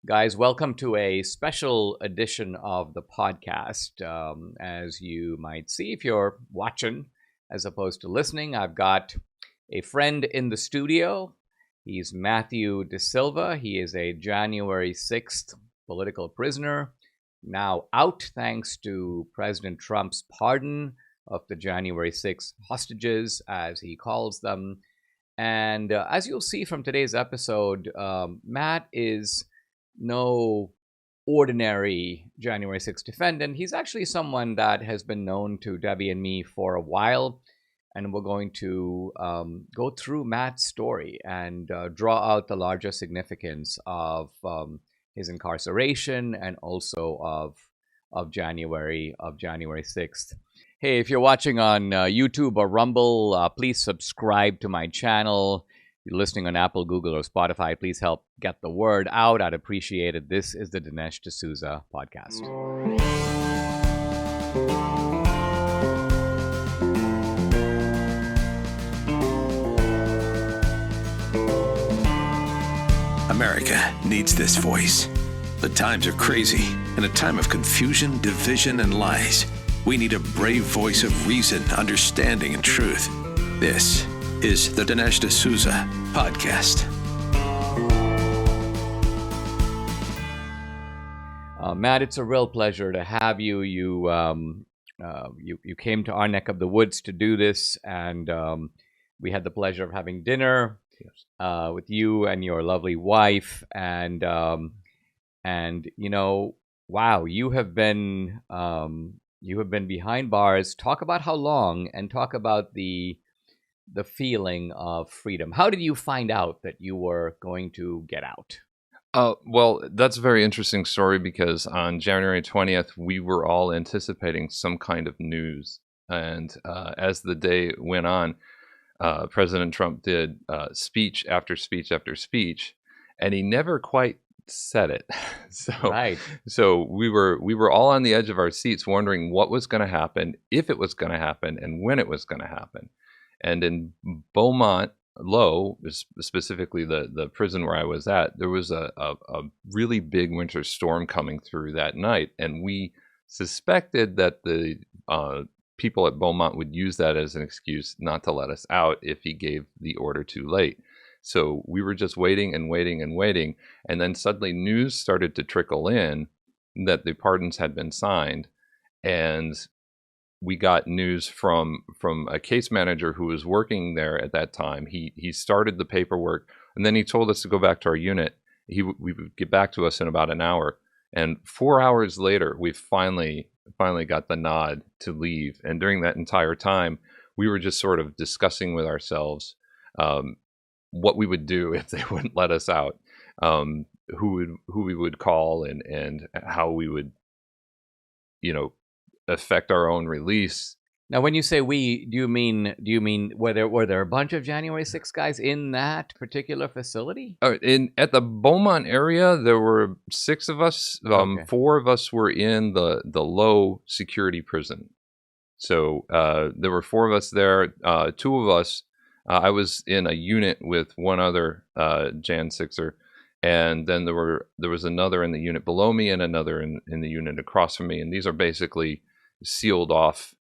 Guys, welcome to a special edition of the podcast. As you might see if you're watching as opposed to listening, I've got a friend in the studio. He's Matthew da Silva. He is a January 6th political prisoner, now out thanks to President Trump's pardon of the January 6th hostages, as he calls them. And as you'll see from today's episode, Matt is no ordinary January 6th defendant. He's actually someone that has been known to Debbie and me for a while. And we're going to go through Matt's story and draw out the larger significance of his incarceration and also of January 6th. Hey, if you're watching on YouTube or Rumble, please subscribe to my channel. If you're listening on Apple, Google, or Spotify, please help get the word out. I'd appreciate it. This is the Dinesh D'Souza podcast. America needs this voice. The times are crazy. In a time of confusion, division, and lies, we need a brave voice of reason, understanding, and truth. This is the Dinesh D'Souza podcast. Matt, it's a real pleasure to have you. You came to our neck of the woods to do this, and we had the pleasure of having dinner with you and your lovely wife. And you know, wow, you have been behind bars. Talk about how long, and talk about the feeling of freedom. How did you find out that you were going to get out? Well, that's a very interesting story because on January 20th, we were all anticipating some kind of news. And as the day went on, President Trump did speech after speech after speech, and he never quite said it. So we were all on the edge of our seats wondering what was going to happen, if it was going to happen, and when it was going to happen. And in Beaumont Low, specifically the prison where I was at, there was a really big winter storm coming through that night, and we suspected that the people at Beaumont would use that as an excuse not to let us out if he gave the order too late. So we were just waiting and waiting and waiting, and then suddenly news started to trickle in that the pardons had been signed, and we got news from a case manager who was working there at that time. He started the paperwork, and then he told us to go back to our unit. We would get back to us in about an hour, and 4 hours later, we finally got the nod to leave. And during that entire time, we were just sort of discussing with ourselves what we would do if they wouldn't let us out, who we would call, and how we would, affect our own release. Now, when you say we, do you mean were there a bunch of January 6th guys in that particular facility? At the Beaumont area, there were 6 of us. Okay. 4 of us were in the low security prison. So there were 4 of us there. 2 of us, I was in a unit with one other Jan 6er, and then there was another in the unit below me and another in the unit across from me. And these are basically sealed off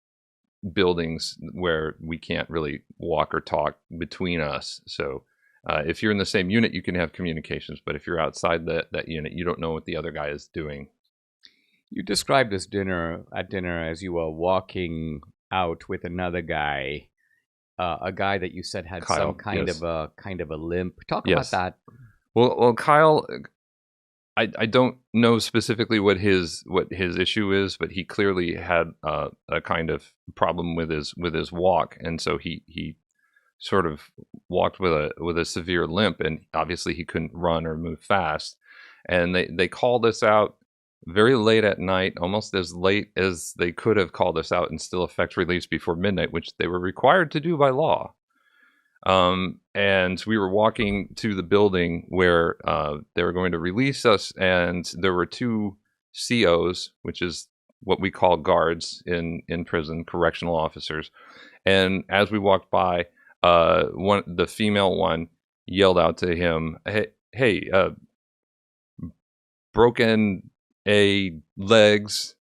buildings where we can't really walk or talk between us. So if you're in the same unit, you can have communications, but if you're outside that unit, you don't know what the other guy is doing. You described this dinner as you were walking out with another guy, a guy that you said had Kyle, some kind yes. of a limp. Talk Yes. about that. Well, Kyle, I don't know specifically what his issue is, but he clearly had a kind of problem with his walk, and so he sort of walked with a severe limp, and obviously he couldn't run or move fast. And they called us out very late at night, almost as late as they could have called us out and still effect release before midnight, which they were required to do by law. And we were walking to the building where they were going to release us, and there were 2 COs, which is what we call guards in prison, correctional officers. And as we walked by, the female one yelled out to him, hey, broken legs,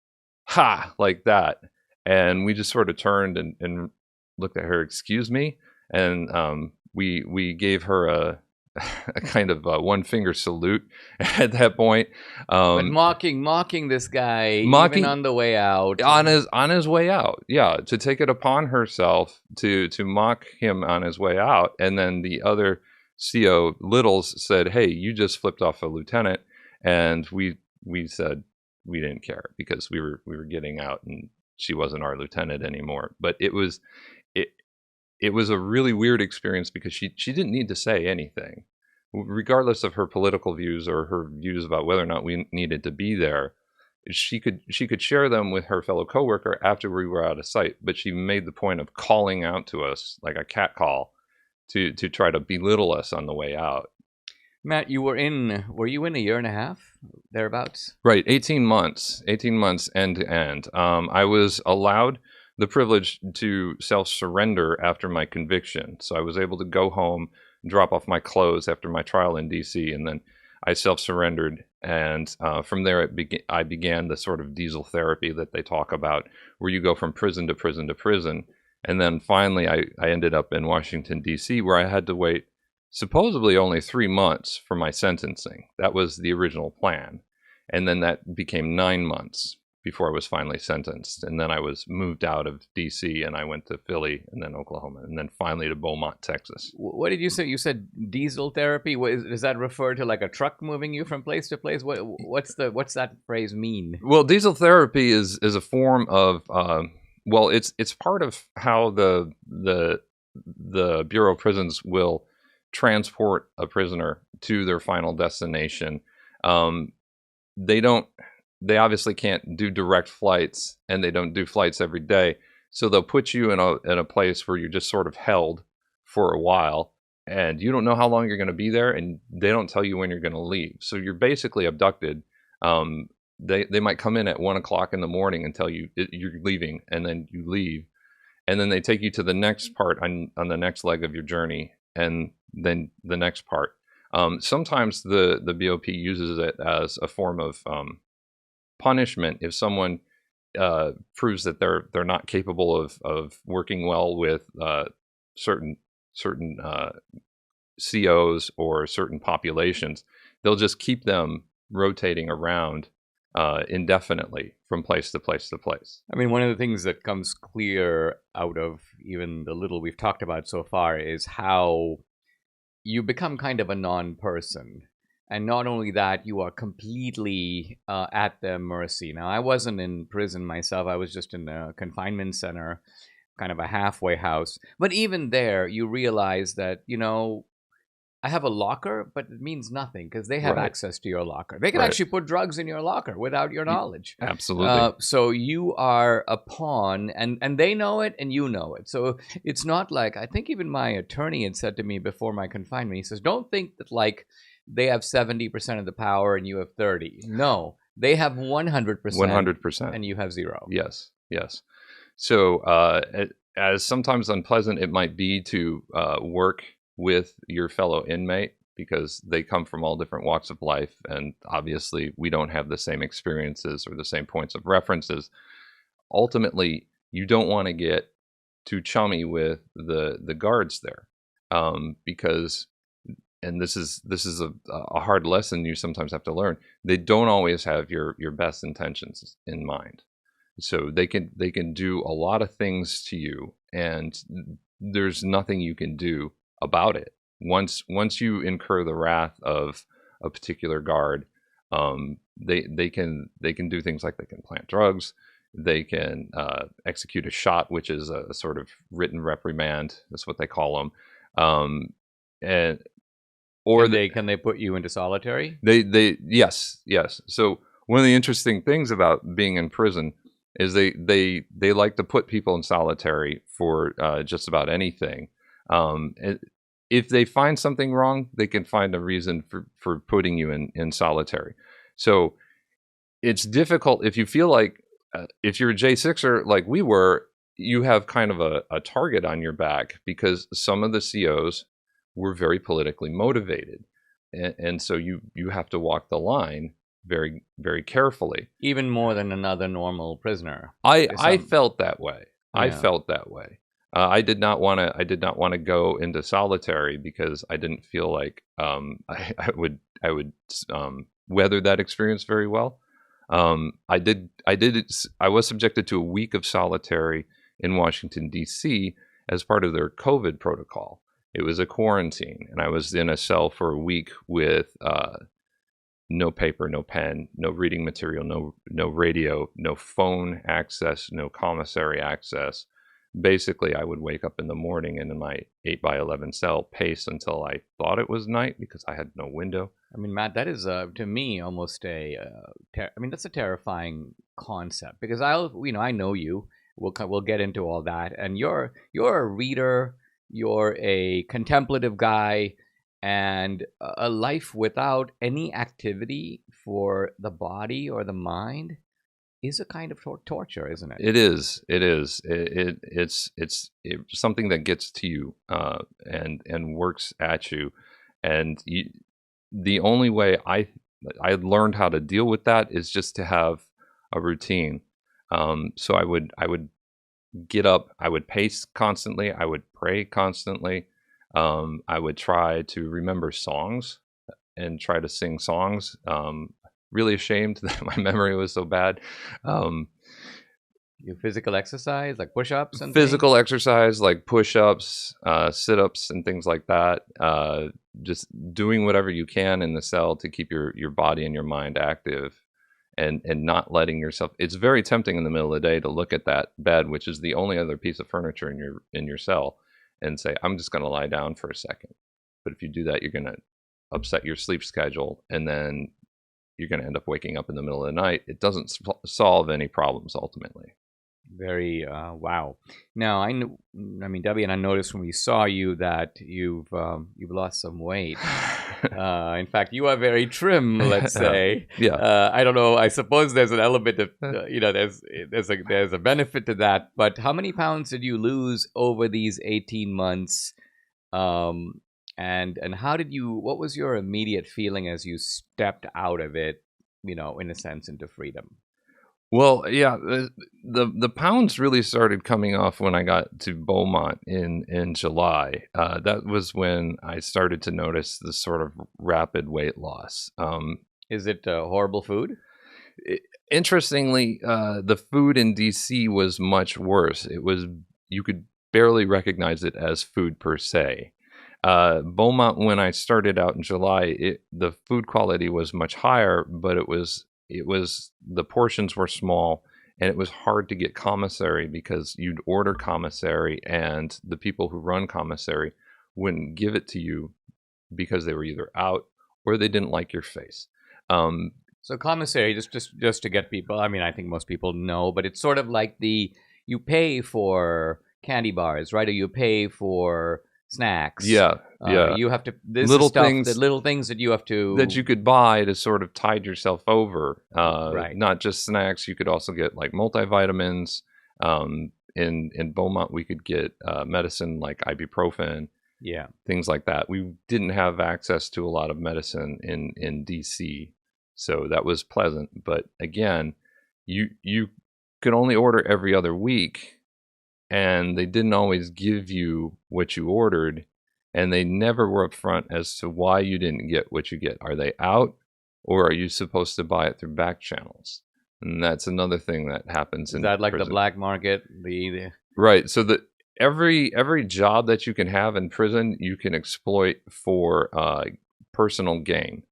like that. And we just sort of turned and looked at her, excuse me. And we gave her a kind of one finger salute at that point. But mocking this guy, even on the way out, on his way out, yeah, to take it upon herself to mock him on his way out. And then the other CO, Littles, said, "Hey, you just flipped off a lieutenant," and we said we didn't care because we were getting out and she wasn't our lieutenant anymore. But it was a really weird experience because she didn't need to say anything, regardless of her political views or her views about whether or not we needed to be there. She could share them with her fellow coworker after we were out of sight, but she made the point of calling out to us like a cat call to try to belittle us on the way out. Matt, were you in a year and a half, thereabouts? Right, 18 months end to end. I was allowed the privilege to self-surrender after my conviction. So I was able to go home, drop off my clothes after my trial in DC, and then I self-surrendered. And from there, I began the sort of diesel therapy that they talk about, where you go from prison to prison to prison. And then finally, I ended up in Washington, DC, where I had to wait supposedly only 3 months for my sentencing. That was the original plan. And then that became 9 months before I was finally sentenced. And then I was moved out of DC and I went to Philly and then Oklahoma and then finally to Beaumont, Texas. What did you say? You said diesel therapy? Does that refer to like a truck moving you from place to place? What's that phrase mean? Well, diesel therapy is a form of, it's part of how the Bureau of Prisons will transport a prisoner to their final destination. They obviously can't do direct flights, and they don't do flights every day. So they'll put you in a place where you're just sort of held for a while, and you don't know how long you're going to be there, and they don't tell you when you're going to leave. So you're basically abducted. They might come in at 1 o'clock in the morning and tell you you're leaving, and then you leave, and then they take you to the next part on the next leg of your journey, and then the next part. Sometimes the BOP uses it as a form of punishment if someone proves that they're not capable of working well with certain COs or certain populations. They'll just keep them rotating around indefinitely from place to place to place. I mean, one of the things that comes clear out of even the little we've talked about so far is how you become kind of a non-person. And not only that, you are completely at their mercy. Now, I wasn't in prison myself. I was just in a confinement center, kind of a halfway house. But even there, you realize that, I have a locker, but it means nothing because they have access to your locker. They can actually put drugs in your locker without your knowledge. Absolutely. So you are a pawn, and they know it, and you know it. So it's not like, I think even my attorney had said to me before my confinement, he says, don't think that like they have 70% of the power and you have 30. No, they have 100%. 100%. And you have 0. Yes. So as sometimes unpleasant it might be to work with your fellow inmate, because they come from all different walks of life, and obviously we don't have the same experiences or the same points of references. Ultimately, you don't want to get too chummy with the guards there, because, and this is a hard lesson you sometimes have to learn, they don't always have your best intentions in mind. So they can do a lot of things to you, and there's nothing you can do about it. Once you incur the wrath of a particular guard, they can do things like they can plant drugs, they can execute a shot, which is a sort of written reprimand. That's what they call them. Can they put you into solitary? Yes. So one of the interesting things about being in prison is they like to put people in solitary for just about anything. If they find something wrong, they can find a reason for putting you in solitary. So it's difficult if you feel like if you're a J6er like we were, you have kind of a target on your back, because some of the COs were very politically motivated. And so you have to walk the line very, very carefully. Even more than another normal prisoner. I felt that way. I Yeah. felt that way. I did not want to go into solitary because I didn't feel like I would weather that experience very well. I was subjected to a week of solitary in Washington, D.C. as part of their COVID protocol. It was a quarantine, and I was in a cell for a week with no paper, no pen, no reading material, no radio, no phone access, no commissary access. Basically, I would wake up in the morning and in my 8x11 cell pace until I thought it was night because I had no window. I mean, Matt, that is to me almost that's a terrifying concept because I know you. We'll get into all that, and you're a reader, you're a contemplative guy, and a life without any activity for the body or the mind is a kind of torture, isn't it? It is. It's something that gets to you and works at you, and the only way I learned how to deal with that is just to have a routine. So I would get up, I would pace constantly, I would pray constantly. I would try to remember songs and try to sing songs. Really ashamed that my memory was so bad. Your physical exercise, like push-ups and physical exercise, like push-ups, sit-ups, and things like that. Just doing whatever you can in the cell to keep your body and your mind active, and not letting yourself. It's very tempting in the middle of the day to look at that bed, which is the only other piece of furniture in your cell, and say, I'm just going to lie down for a second. But if you do that, you're going to upset your sleep schedule, and then you're going to end up waking up in the middle of the night. It doesn't solve any problems ultimately. Very wow. Now Debbie and I noticed when we saw you that you've lost some weight. In fact, you are very trim. Let's say. Yeah. I don't know. I suppose there's an element of there's a benefit to that. But how many pounds did you lose over these 18 months? And how did you? What was your immediate feeling as you stepped out of it? In a sense, into freedom. Well, yeah, the pounds really started coming off when I got to Beaumont in July. That was when I started to notice this sort of rapid weight loss. Is it horrible food? Interestingly, the food in DC was much worse. You could barely recognize it as food per se. Beaumont, when I started out in July, the food quality was much higher, but it was the portions were small, and it was hard to get commissary because you'd order commissary and the people who run commissary wouldn't give it to you because they were either out or they didn't like your face. So commissary, just to get people, I think most people know, but it's sort of like you pay for candy bars, right? Or you pay for snacks. Yeah. You have to the little things that you have to that you could buy to sort of tide yourself over. Right. Not just snacks. You could also get like multivitamins. In Beaumont, we could get medicine like ibuprofen. Yeah. Things like that. We didn't have access to a lot of medicine in DC, so that was pleasant. But again, you could only order every other week. And they didn't always give you what you ordered, and they never were upfront as to why you didn't get what you get. Are they out, or are you supposed to buy it through back channels? And that's another thing that happens. Is that like prison. The black market? Right. So that every job that you can have in prison, you can exploit for personal gain.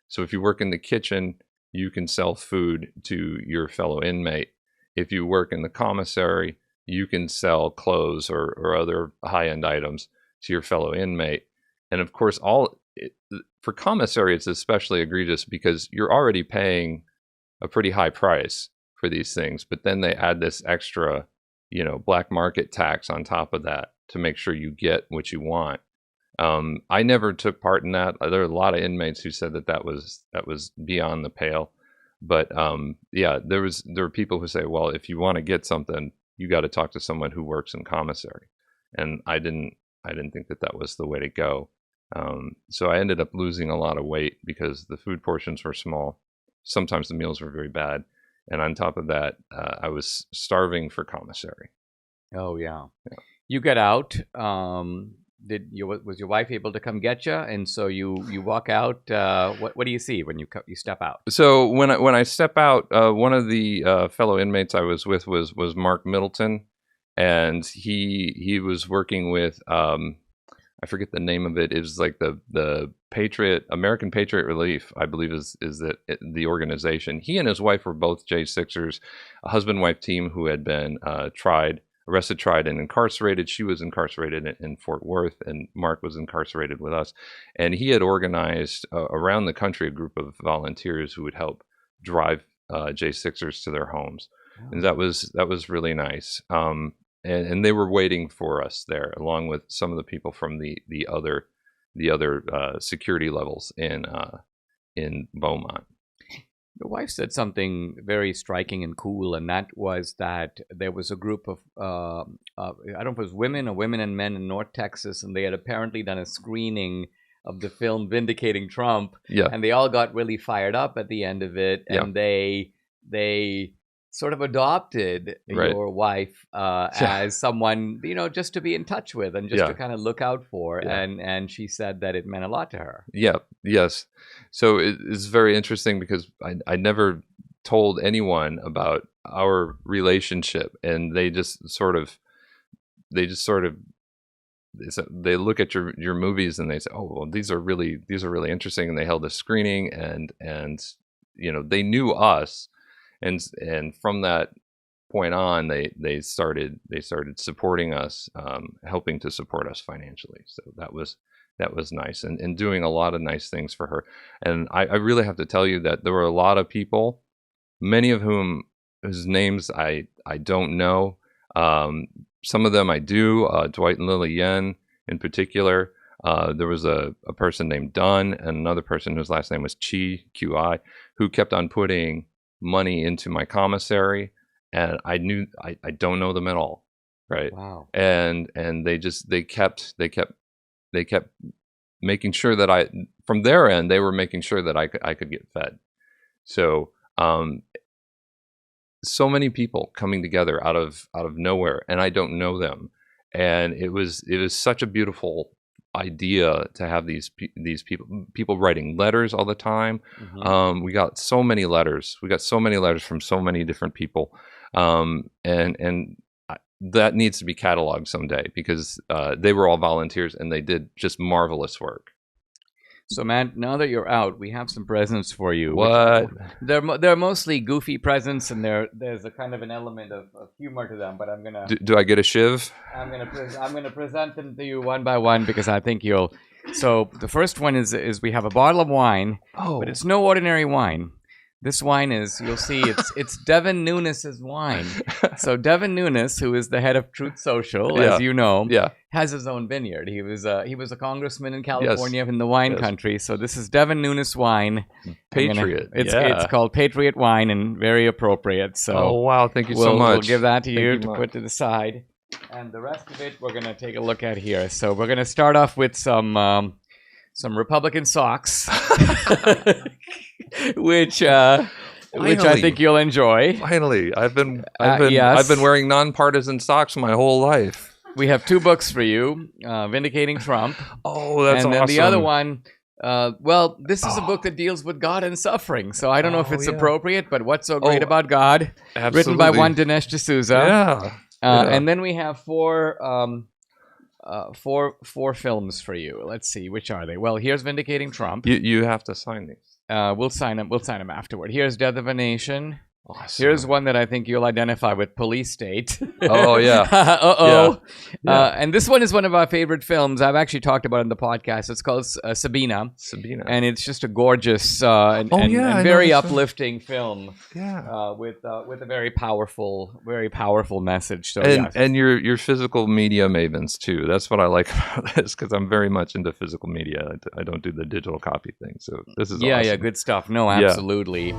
So if you work in the kitchen, you can sell food to your fellow inmate. If you work in the commissary, you can sell clothes or other high-end items to your fellow inmate. And of course, for commissary, it's especially egregious because you're already paying a pretty high price for these things. But then they add this extra, black market tax on top of that to make sure you get what you want. I never took part in that. There are a lot of inmates who said that was beyond the pale. But there were people who say, well, if you want to get something, you got to talk to someone who works in commissary. And I didn't think that was the way to go. So I ended up losing a lot of weight because the food portions were small. sometimes the meals were very bad. And on top of that, I was starving for commissary. Oh, yeah. You get out. Was your wife able to come get you? And so you walk out. What do you see when you step out? So when I step out, one of the fellow inmates I was with was Mark Middleton, and he was working with I forget the name of it. It was like the American Patriot Relief, I believe is the organization. He and his wife were both J6ers, a husband-wife team who had been arrested, tried, and incarcerated. She was incarcerated in Fort Worth, and Mark was incarcerated with us. And he had organized around the country a group of volunteers who would help drive J6ers to their homes, and that was really nice. And they were waiting for us there, along with some of the people from the other security levels in Beaumont. Your wife said something very striking and cool, and that was that there was a group of I don't know if it was women and men in North Texas, and they had apparently done a screening of the film Vindicating Trump, and they all got really fired up at the end of it, and they sort of adopted your wife as someone, just to be in touch with and just to kind of look out for. And she said that it meant a lot to her. Yes. So it's very interesting because I never told anyone about our relationship, and they look at your movies and they say, oh, well, these are really interesting. And they held a screening, and they knew us. And from that point on, they started supporting us, helping to support us financially. So that was nice, and doing a lot of nice things for her. And I really have to tell you that there were a lot of people, many of whose names I don't know. Some of them I do. Dwight and Lily Yen in particular. There was a person named Dunn, and another person whose last name was Qi, who kept on putting money into my commissary, and I don't know them at all, right? Wow. And they kept making sure that from their end, they were making sure that I could get fed. So so many people coming together out of nowhere, and I don't know them, and it was such a beautiful idea to have these people writing letters all the time. Mm-hmm. We got so many letters from so many different people, and that needs to be cataloged someday, because they were all volunteers and they did just marvelous work. So, Matt, now that you're out, we have some presents for you. What? They're mostly goofy presents, and there's a kind of an element of humor to them. But I'm gonna. Do I get a shiv? I'm gonna present them to you one by one, because I think you'll. So the first one is we have a bottle of wine, but it's no ordinary wine. This wine is, you'll see, it's Devin Nunes's wine. So Devin Nunes, who is the head of Truth Social, as you know, has his own vineyard. He was a congressman in California in the wine country. So this is Devin Nunes wine. Patriot. It's called Patriot Wine, and very appropriate. So wow, thank you so much. We'll give that to you to put to the side. And the rest of it we're going to take a look at here. So we're going to start off with some Republican socks. which I think you'll enjoy. Finally, I've been wearing nonpartisan socks my whole life. We have two books for you, Vindicating Trump. Oh, that's awesome. And then the other one, this is a book that deals with God and suffering. So I don't know if it's appropriate, but What's So Great About God? Absolutely. Written by one Dinesh D'Souza. Yeah. And then we have four films for you. Let's see, which are they? Well, here's Vindicating Trump. You have to sign these. We'll sign them afterward. Here's Death of a Nation. Awesome. Here's one that I think you'll identify with, Police State. Oh, yeah. And this one is one of our favorite films. I've actually talked about it in the podcast. It's called Sabina. And it's just a gorgeous and very uplifting film. Yeah. With a very powerful message. So, and your physical media mavens, too. That's what I like about this, because I'm very much into physical media. I don't do the digital copy thing. So this is awesome. Yeah, good stuff. No, absolutely.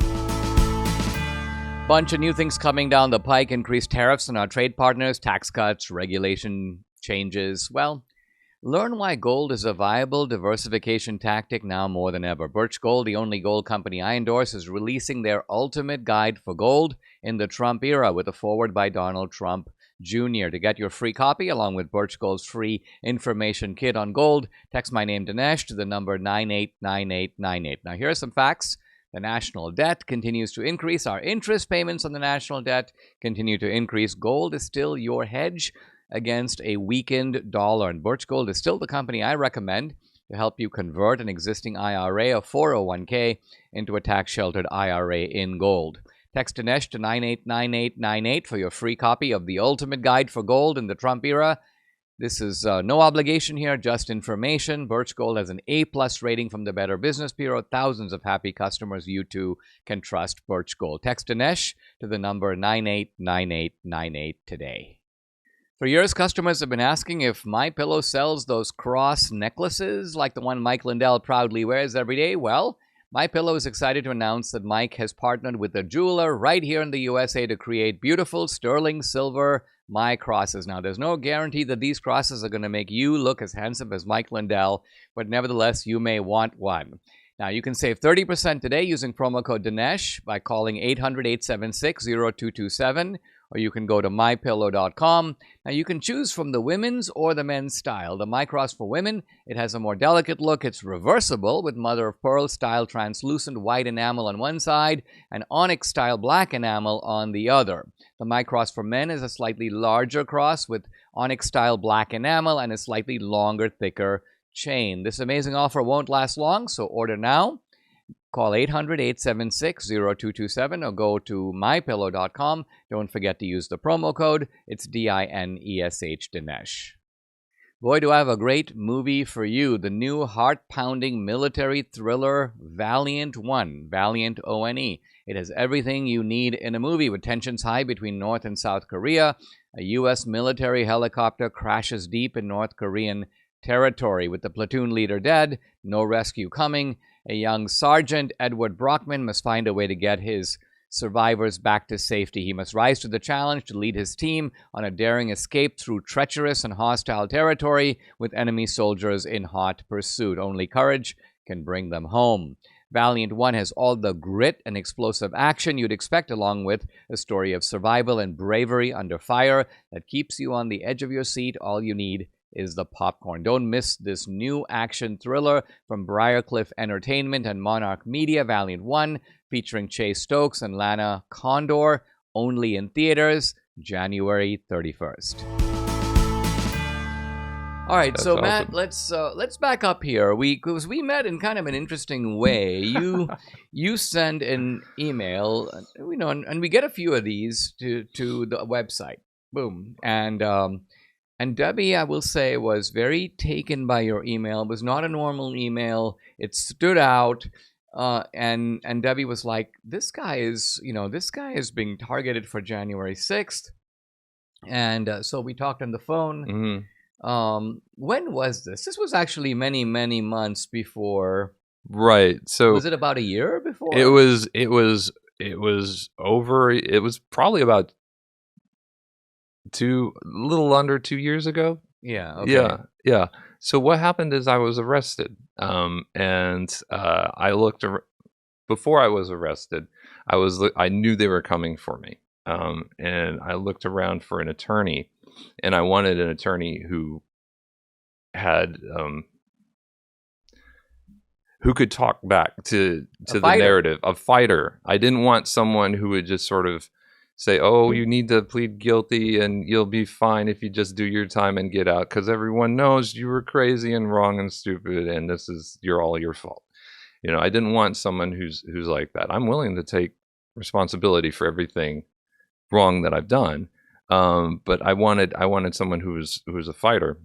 Bunch of new things coming down the pike: increased tariffs on our trade partners, tax cuts, regulation changes. Well, Learn why gold is a viable diversification tactic now more than ever. Birch Gold, the only gold company I endorse, is releasing their ultimate guide for gold in the Trump era with a foreword by Donald Trump Jr. To get your free copy, along with Birch Gold's free information kit on gold, text my name Dinesh to the number 989898. Now, here are some facts. The national debt continues to increase. Our interest payments on the national debt continue to increase. Gold is still your hedge against a weakened dollar. And Birch Gold is still the company I recommend to help you convert an existing IRA or 401k into a tax-sheltered IRA in gold. Text Dinesh to 989898 for your free copy of the ultimate guide for gold in the Trump era. This is no obligation here, just information. Birch Gold has an A-plus rating from the Better Business Bureau. Thousands of happy customers. You too can trust Birch Gold. Text Dinesh to the number 989898 today. For years, customers have been asking if MyPillow sells those cross necklaces like the one Mike Lindell proudly wears every day. Well, MyPillow is excited to announce that Mike has partnered with a jeweler right here in the USA to create beautiful sterling silver My crosses. Now, there's no guarantee that these crosses are going to make you look as handsome as Mike Lindell, but nevertheless, you may want one. Now, you can save 30% today using promo code Dinesh by calling 800-876-0227, or you can go to mypillow.com. Now, you can choose from the women's or the men's style. The My Cross for women, it has a more delicate look. It's reversible with mother-of-pearl style translucent white enamel on one side and onyx style black enamel on the other. The My Cross for men is a slightly larger cross with onyx style black enamel and a slightly longer, thicker chain. This amazing offer won't last long, so order now. Call 800-876-0227 or go to mypillow.com. Don't forget to use the promo code. It's DINESH, Dinesh. Boy, do I have a great movie for you. The new heart-pounding military thriller Valiant One, Valiant O-N-E. It has everything you need in a movie with tensions high between North and South Korea. A U.S. military helicopter crashes deep in North Korean territory with the platoon leader dead, no rescue coming. A young sergeant, Edward Brockman, must find a way to get his survivors back to safety. He must rise to the challenge to lead his team on a daring escape through treacherous and hostile territory with enemy soldiers in hot pursuit. Only courage can bring them home. Valiant One has all the grit and explosive action you'd expect, along with a story of survival and bravery under fire that keeps you on the edge of your seat. All you need is the popcorn. Don't miss this new action thriller from Briarcliff Entertainment and Monarch Media, Valiant One, featuring Chase Stokes and Lana Condor, only in theaters January 31st. All right, that's so awesome. Matt, let's back up here. Because we met in kind of an interesting way. You send an email, and we get a few of these to the website. Boom, and Debbie, I will say, was very taken by your email. It was not a normal email. It stood out. And Debbie was like, this guy is being targeted for January 6th. And so we talked on the phone. Mm-hmm. When was this? This was actually many, many months before. Right. So was it about a year before? It was probably about a little under 2 years ago. Yeah. Okay. Yeah. So what happened is I was arrested. And I looked before I was arrested. I knew they were coming for me. And I looked around for an attorney, and I wanted an attorney who had who could talk back to the narrative, a fighter. I didn't want someone who would just sort of say, oh, you need to plead guilty and you'll be fine if you just do your time and get out, because everyone knows you were crazy and wrong and stupid and you're all your fault. I didn't want someone who's like that. I'm willing to take responsibility for everything wrong that I've done, but I wanted someone who was a fighter.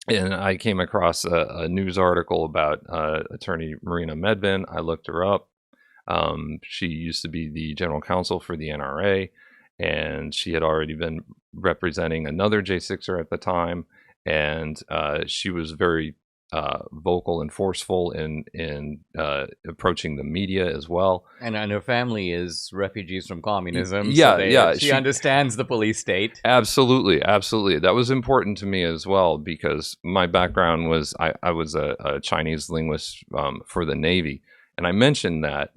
And I came across a news article about attorney Marina Medvin. I looked her up. She used to be the general counsel for the NRA, and she had already been representing another J6er at the time. And she was very vocal and forceful in approaching the media as well. And her family is refugees from communism. Yeah, She understands the police state. Absolutely. That was important to me as well, because my background was I was a Chinese linguist for the Navy, and I mentioned that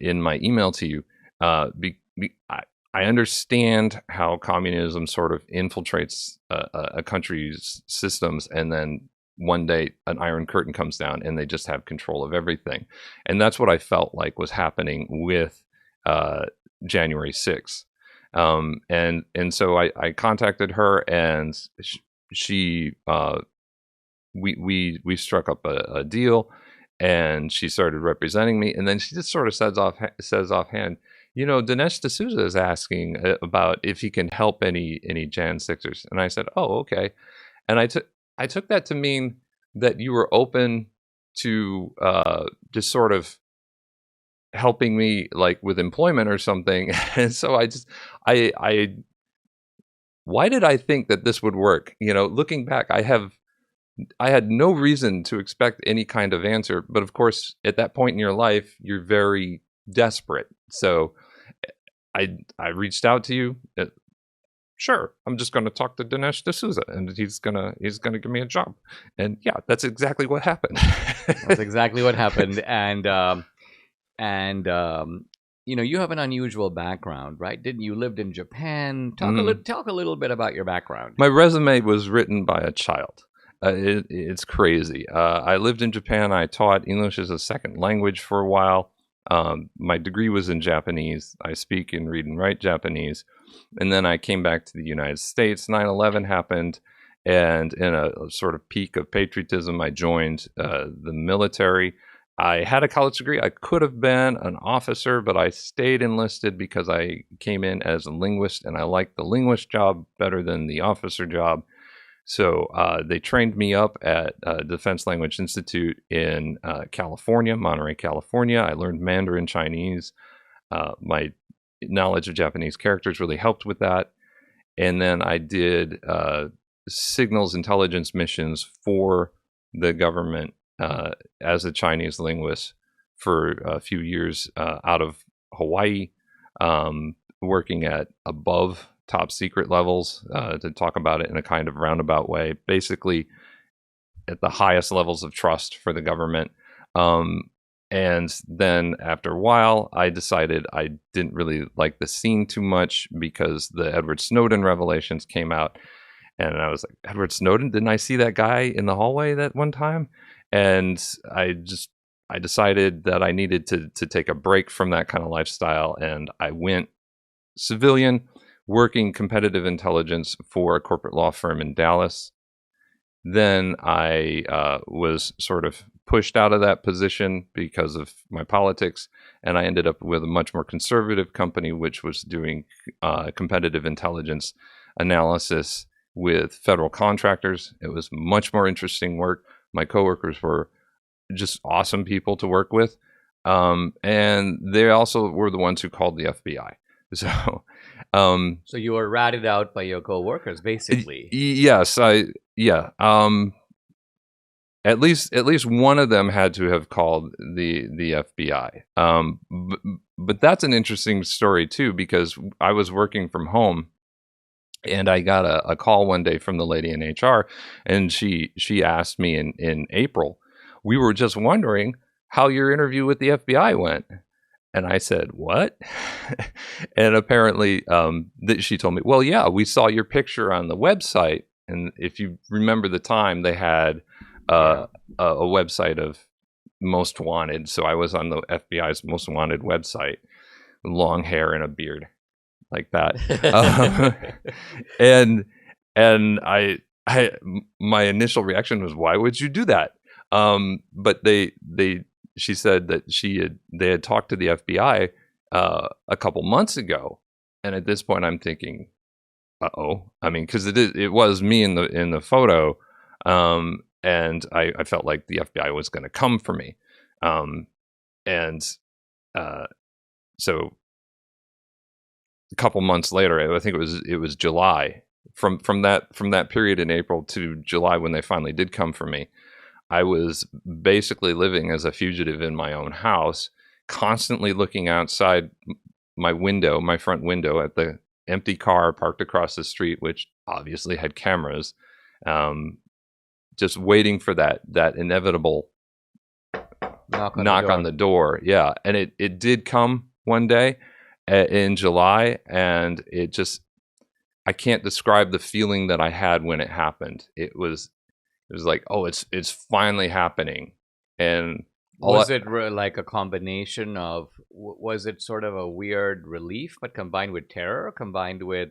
in my email to you. I understand how communism sort of infiltrates a country's systems, and then one day an iron curtain comes down and they just have control of everything. And that's what I felt like was happening with January 6th. And so I contacted her, and we struck up a deal, and she started representing me. And then she just sort of says offhand, Dinesh D'Souza is asking about if he can help any Jan 6ers. And I said, oh, okay. And I took that to mean that you were open to just sort of helping me, like with employment or something. And so why did I think that this would work? Looking back, I had no reason to expect any kind of answer. But of course, at that point in your life, you're very desperate. So I reached out to you. Sure, I'm just going to talk to Dinesh D'Souza, and he's gonna give me a job. And yeah, that's exactly what happened. That's exactly what happened. And you have an unusual background, right? Didn't you lived in Japan? Talk a little bit about your background. My resume was written by a child. It's crazy. I lived in Japan. I taught English as a second language for a while. My degree was in Japanese. I speak and read and write Japanese. And then I came back to the United States. 9/11 happened. And in a sort of peak of patriotism, I joined the military. I had a college degree. I could have been an officer, but I stayed enlisted because I came in as a linguist, and I liked the linguist job better than the officer job. So they trained me up at Defense Language Institute in California, Monterey, California. I learned Mandarin Chinese. My knowledge of Japanese characters really helped with that. And then I did signals intelligence missions for the government as a Chinese linguist for a few years out of Hawaii, working at above top secret levels, to talk about it in a kind of roundabout way, basically at the highest levels of trust for the government. And then after a while, I decided I didn't really like the scene too much because the Edward Snowden revelations came out. And I was like, Edward Snowden? Didn't I see that guy in the hallway that one time? And I decided that I needed to take a break from that kind of lifestyle. And I went civilian, working competitive intelligence for a corporate law firm in Dallas. Then I was sort of pushed out of that position because of my politics, and I ended up with a much more conservative company, which was doing competitive intelligence analysis with federal contractors. It was much more interesting work. My coworkers were just awesome people to work with, and they also were the ones who called the FBI. So you were ratted out by your coworkers, basically. Yes, at least one of them had to have called the FBI. But that's an interesting story too, because I was working from home, and I got a call one day from the lady in HR, and she asked me in April, we were just wondering how your interview with the FBI went. And I said, what? And apparently she told me, well, yeah, we saw your picture on the website. And if you remember the time, they had a website of most wanted. So I was on the FBI's most wanted website, long hair and a beard like that. And my initial reaction was, why would you do that? But she said that they had talked to the FBI a couple months ago, and at this point I'm thinking, uh-oh. I mean, because it was me in the photo, and I felt like the FBI was going to come for me, so a couple months later, I think it was July, from that period in April to July when they finally did come for me, I was basically living as a fugitive in my own house, constantly looking outside my window, my front window, at the empty car parked across the street, which obviously had cameras, just waiting for that inevitable knock on the door. Yeah, and it did come one day in July, and it just, I can't describe the feeling that I had when it happened. It was like, oh, it's finally happening. And was it like a combination of, was it sort of a weird relief, but combined with terror, combined with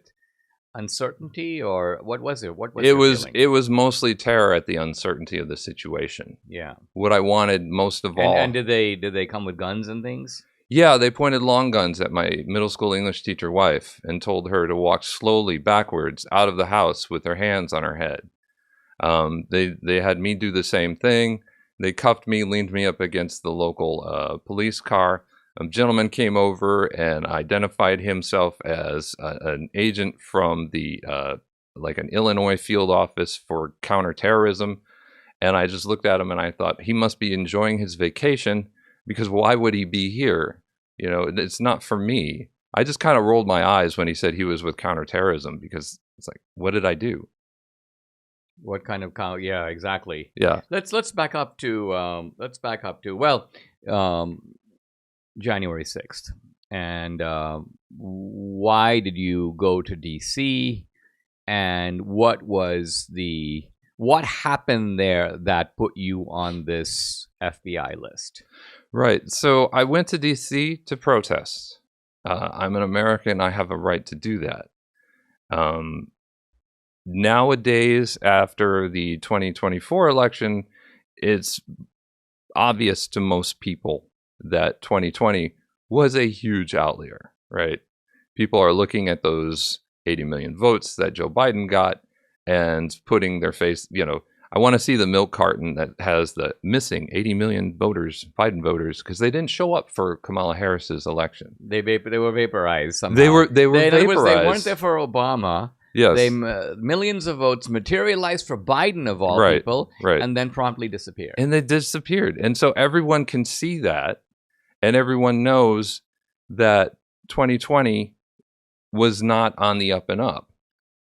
uncertainty, or what was it? What was it was mostly terror at the uncertainty of the situation. Yeah. What I wanted most of all. And did they come with guns and things? Yeah, they pointed long guns at my middle school English teacher wife and told her to walk slowly backwards out of the house with her hands on her head. They had me do the same thing. They cuffed me, leaned me up against the local police car. A gentleman came over and identified himself as an agent from the like an Illinois field office for counterterrorism. And I just looked at him and I thought, he must be enjoying his vacation, because why would he be here? You know, it's not for me. I just kind of rolled my eyes when he said he was with counterterrorism, because it's like, what did I do? What kind of yeah, exactly. Yeah. Let's back up to well, January 6th. And why did you go to DC? And what happened there that put you on this FBI list? Right. So I went to DC to protest. I'm an American. I have a right to do that. Nowadays, after the 2024 election, it's obvious to most people that 2020 was a huge outlier, right? People are looking at those 80 million votes that Joe Biden got and putting their face, I want to see the milk carton that has the missing 80 million voters, Biden voters, because they didn't show up for Kamala Harris's election. They were vaporized somehow. They were vaporized. They weren't there for Obama. Yes. Millions of votes materialized for Biden, of all people, and then promptly disappeared. And they disappeared. And so everyone can see that, and everyone knows that 2020 was not on the up and up.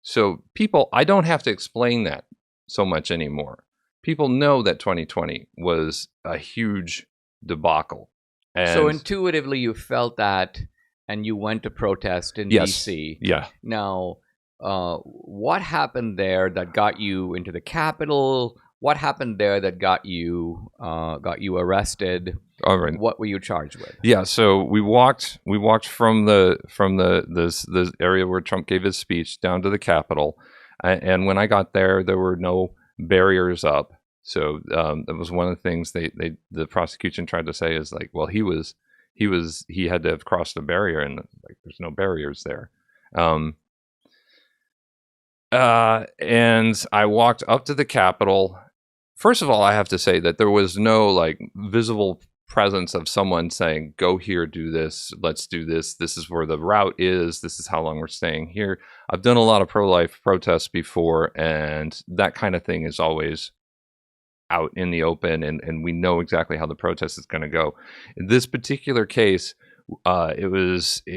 So people, I don't have to explain that so much anymore. People know that 2020 was a huge debacle. And so intuitively you felt that, and you went to protest in DC. Yeah. Now, what happened there that got you into the Capitol? What happened there that got you arrested? All right. What were you charged with? Yeah, so we walked from the area where Trump gave his speech down to the Capitol, and when I got there were no barriers up. So that was one of the things the prosecution tried to say is like, well, he had to have crossed a barrier, and like there's no barriers there. And I walked up to the Capitol. First of all, I have to say that there was no like visible presence of someone saying, go here, do this, let's do this. This is where the route is. This is how long we're staying here. I've done a lot of pro-life protests before, and that kind of thing is always out in the open, and we know exactly how the protest is going to go. In this particular case, it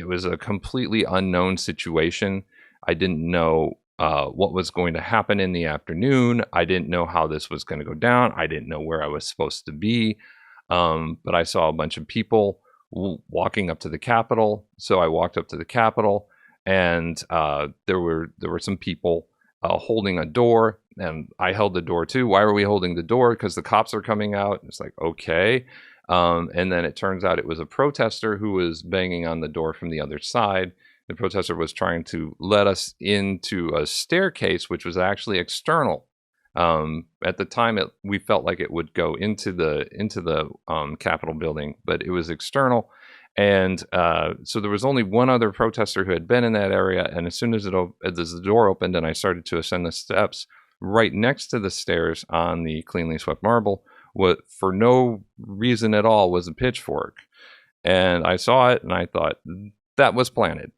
was a completely unknown situation. I didn't know what was going to happen in the afternoon. I didn't know how this was going to go down. I didn't know where I was supposed to be. But I saw a bunch of people walking up to the Capitol. So I walked up to the Capitol, and there were some people holding a door, and I held the door too. Why are we holding the door? Because the cops are coming out. It's like, okay. And then it turns out it was a protester who was banging on the door from the other side. The protester was trying to let us into a staircase, which was actually external. At the time, we felt like it would go into the Capitol building, but it was external. And so there was only one other protester who had been in that area. And as soon as the door opened and I started to ascend the steps, right next to the stairs on the cleanly swept marble, what for no reason at all was a pitchfork. And I saw it and I thought, that was planted.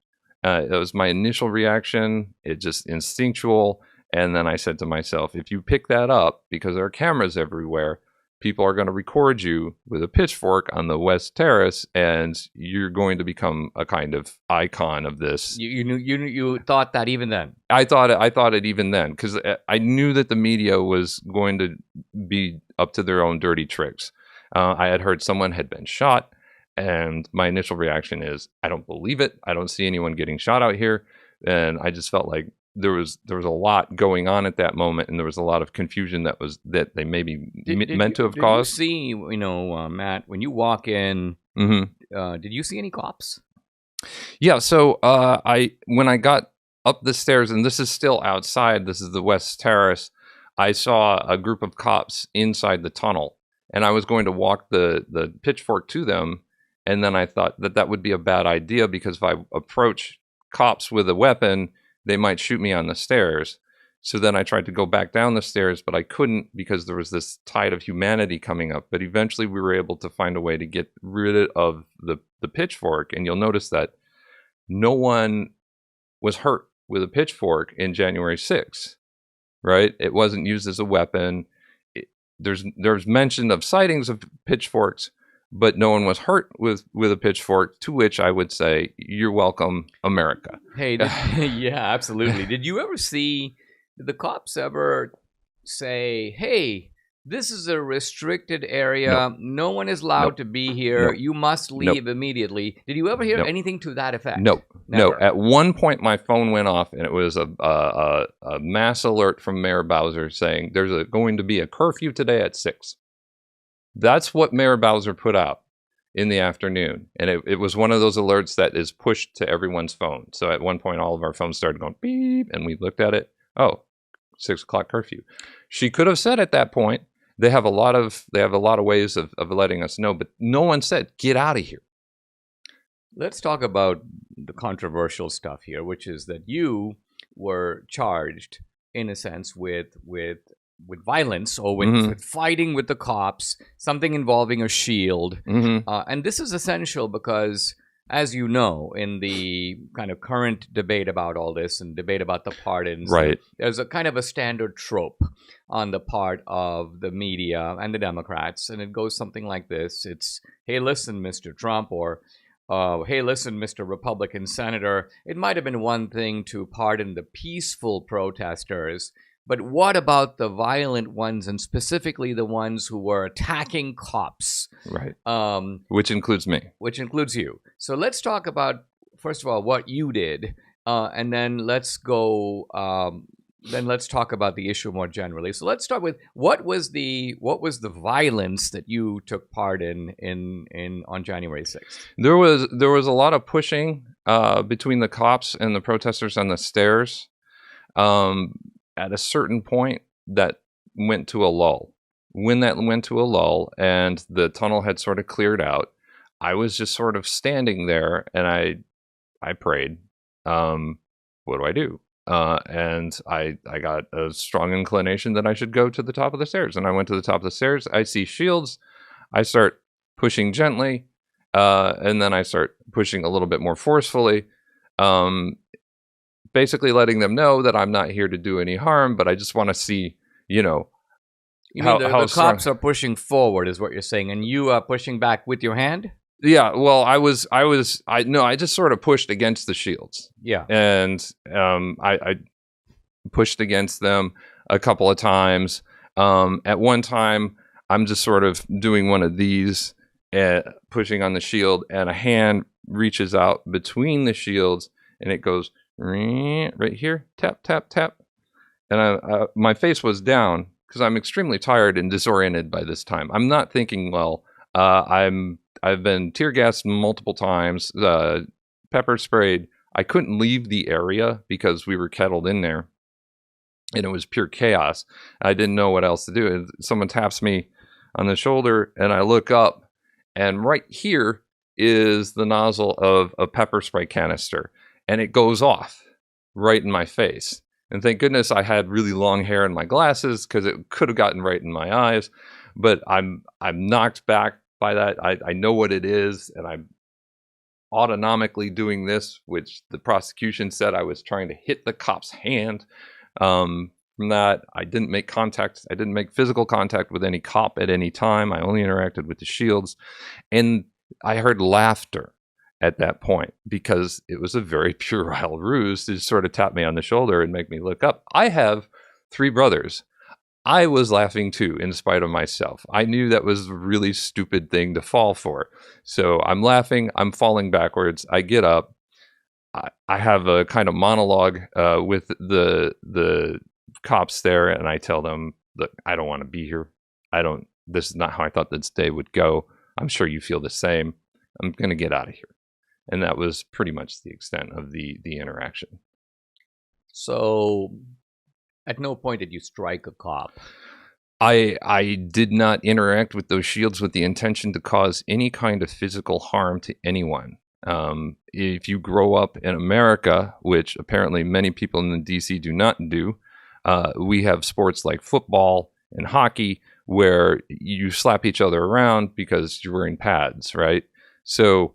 It was my initial reaction. It just instinctual. And then I said to myself, if you pick that up, because there are cameras everywhere, people are going to record you with a pitchfork on the West Terrace, and you're going to become a kind of icon of this. You thought that even then? I thought it even then, because I knew that the media was going to be up to their own dirty tricks. I had heard someone had been shot, and my initial reaction is, I don't believe it. I don't see anyone getting shot out here. And I just felt like there was a lot going on at that moment, and there was a lot of confusion that they maybe meant to have caused. Did you see, Matt, when you walk in, did you see any cops? Yeah. So when I got up the stairs, and this is still outside, this is the West Terrace, I saw a group of cops inside the tunnel, and I was going to walk the pitchfork to them, and then I thought that would be a bad idea, because if I approach cops with a weapon, they might shoot me on the stairs. So then I tried to go back down the stairs, but I couldn't, because there was this tide of humanity coming up. But eventually we were able to find a way to get rid of the pitchfork. And you'll notice that no one was hurt with a pitchfork in January 6th, right? It wasn't used as a weapon. There's mention of sightings of pitchforks, but no one was hurt with a pitchfork, to which I would say, you're welcome, America. Hey, yeah, absolutely. Did the cops ever say, hey, this is a restricted area, no one is allowed to be here, you must leave immediately? Did you ever hear anything to that effect? No. At one point, my phone went off, and it was a mass alert from Mayor Bowser saying, there's going to be a curfew today at 6. That's what Mayor Bowser put out in the afternoon. And it was one of those alerts that is pushed to everyone's phone. So at one point, all of our phones started going beep, and we looked at it. Oh, 6 o'clock curfew. She could have said at that point, they have a lot of ways of letting us know, but no one said, get out of here. Let's talk about the controversial stuff here, which is that you were charged, in a sense, with violence, or with fighting with the cops, something involving a shield. And this is essential because, as you know, in the kind of current debate about all this and debate about the pardons, right, there's a kind of a standard trope on the part of the media and the Democrats, and it goes something like this. It's, hey, listen, Mr. Trump, or hey, listen, Mr. Republican Senator, it might have been one thing to pardon the peaceful protesters, but what about the violent ones, and specifically the ones who were attacking cops? Right. Which includes me. Which includes you. So let's talk about, first of all, what you did, and then let's go. Then let's talk about the issue more generally. So let's start with what was the violence that you took part in on January 6th? There was a lot of pushing between the cops and the protesters on the stairs. At a certain point, that went to a lull. When that went to a lull and the tunnel had sort of cleared out, I was just sort of standing there, and I prayed. What do I do? And I got a strong inclination that I should go to the top of the stairs. And I went to the top of the stairs. I see shields. I start pushing gently, and then I start pushing a little bit more forcefully. Basically letting them know that I'm not here to do any harm, but I just want to see, You mean the cops are pushing forward, is what you're saying, and you are pushing back with your hand? Yeah, well, I just sort of pushed against the shields. Yeah. And I pushed against them a couple of times. At one time, I'm just sort of doing one of these, pushing on the shield, and a hand reaches out between the shields, and it goes right here, tap, tap, tap. And my face was down because I'm extremely tired and disoriented by this time. I'm not thinking well. I've been tear gassed multiple times, pepper sprayed. I couldn't leave the area because we were kettled in there, and it was pure chaos. I didn't know what else to do. Someone taps me on the shoulder, and I look up, and right here is the nozzle of a pepper spray canister. And it goes off right in my face. And thank goodness I had really long hair and my glasses, because it could have gotten right in my eyes. But I'm knocked back by that. I know what it is, and autonomically doing this, which the prosecution said I was trying to hit the cop's hand. From that, I didn't make contact. I didn't make physical contact with any cop at any time. I only interacted with the shields. And I heard laughter at that point because it was a very puerile ruse to sort of tap me on the shoulder and make me look up. I have 3 brothers. I was laughing too, in spite of myself. I knew that was a really stupid thing to fall for. So I'm laughing. I'm falling backwards. I get up. I have a kind of monologue with the cops there, and I tell them, look, I don't want to be here. This is not how I thought this day would go. I'm sure you feel the same. I'm going to get out of here. And that was pretty much the extent of the interaction. So at no point did you strike a cop. I did not interact with those shields with the intention to cause any kind of physical harm to anyone. If you grow up in America, which apparently many people in the DC do not do, we have sports like football and hockey where you slap each other around because you're wearing pads, right? So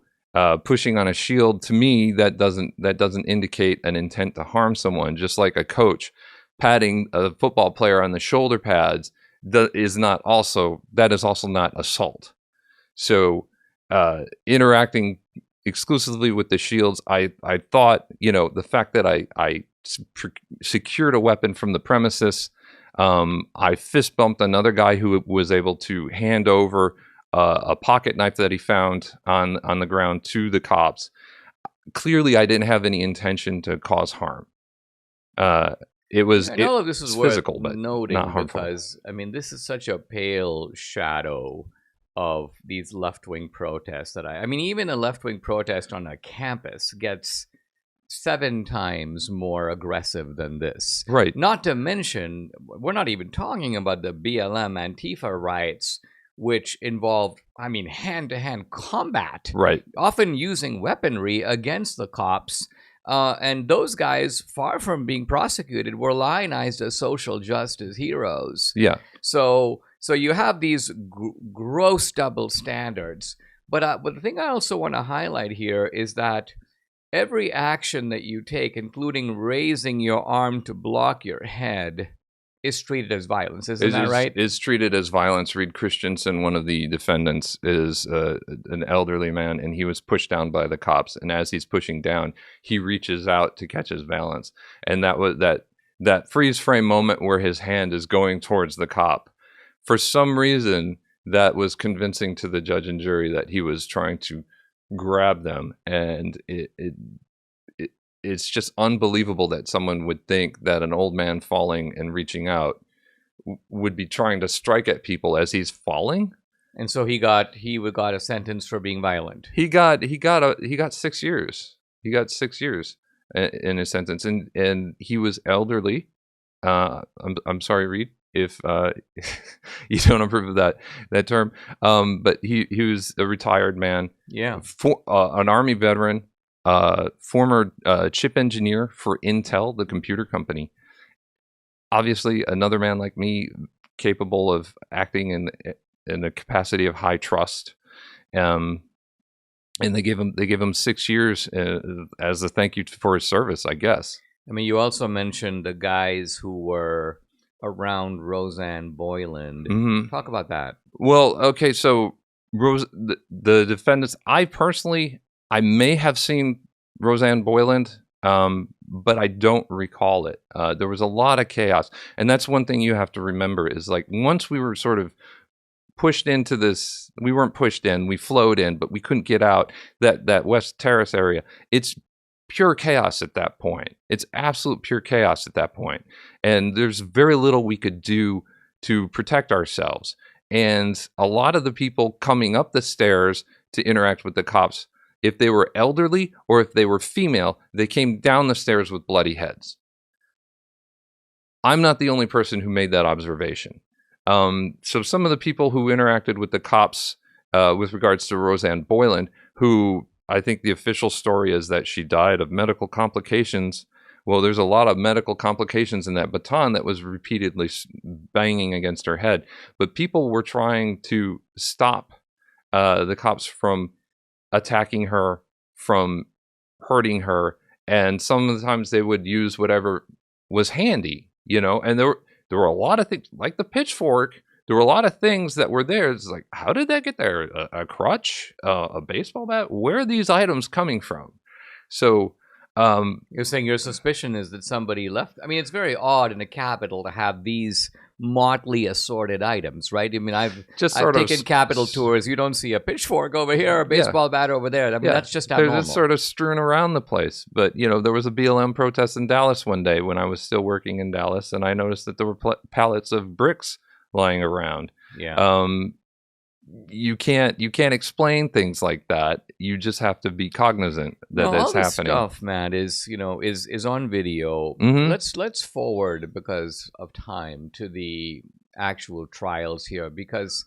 pushing on a shield, to me, that doesn't indicate an intent to harm someone. Just like a coach patting a football player on the shoulder pads, that is also not assault. So interacting exclusively with the shields, I thought, the fact that I secured a weapon from the premises, I fist bumped another guy who was able to hand over a pocket knife that he found on the ground to the cops. Clearly, I didn't have any intention to cause harm. All of this is physical, worth but noting not harmful. because, this is such a pale shadow of these left-wing protests even a left-wing protest on a campus gets 7 times more aggressive than this. Right. Not to mention, we're not even talking about the BLM Antifa riots, which involved, hand-to-hand combat. Right. Often using weaponry against the cops. And those guys, far from being prosecuted, were lionized as social justice heroes. Yeah. So you have these gross double standards. But the thing I also want to highlight here is that every action that you take, including raising your arm to block your head, is treated as violence. Isn't that right? Is treated as violence. Reed Christensen, one of the defendants, is an elderly man, and he was pushed down by the cops. And as he's pushing down, he reaches out to catch his balance. And that was that freeze frame moment where his hand is going towards the cop. For some reason, that was convincing to the judge and jury that he was trying to grab them, and it's just unbelievable that someone would think that an old man falling and reaching out would be trying to strike at people as he's falling. And so he got a sentence for being violent. He got 6 years. He got 6 years in his sentence, and he was elderly. I'm sorry, Reed, if you don't approve of that term. But he was a retired man. Yeah. An Army veteran, former chip engineer for Intel, the computer company. Obviously, another man like me, capable of acting in a capacity of high trust. And they give him 6 years as a thank you for his service, I guess. You also mentioned the guys who were around Rosanne Boyland. Mm-hmm. Talk about that. Well, okay, so the defendants, I may have seen Rosanne Boyland, but I don't recall it. There was a lot of chaos, and that's one thing you have to remember is like once we were sort of pushed into this, we weren't pushed in, we flowed in, but we couldn't get out that West Terrace area. It's pure chaos at that point. It's absolute pure chaos at that point. And there's very little we could do to protect ourselves. And a lot of the people coming up the stairs to interact with the cops, if they were elderly or if they were female, they came down the stairs with bloody heads. I'm not the only person who made that observation. So some of the people who interacted with the cops with regards to Rosanne Boyland, who I think the official story is that she died of medical complications. Well, there's a lot of medical complications in that baton that was repeatedly banging against her head. But people were trying to stop the cops from attacking her from hurting her, and sometimes they would use whatever was handy, and there were a lot of things like the pitchfork. There were a lot of things that were there. It's like, how did that get there? A crutch, a baseball bat? Where are these items coming from? So you're saying your suspicion is that somebody left. I mean, it's very odd in a Capitol to have these motley assorted items, right? I mean, I've taken Capitol tours. You don't see a pitchfork over here, a baseball bat over there. I mean, that's just abnormal. They're just sort of strewn around the place. But, there was a BLM protest in Dallas one day when I was still working in Dallas, and I noticed that there were pallets of bricks lying around. Yeah. You can't explain things like that. You just have to be cognizant that that's all this happening. Stuff, Matt, is on video. Mm-hmm. Let's forward, because of time, to the actual trials here, because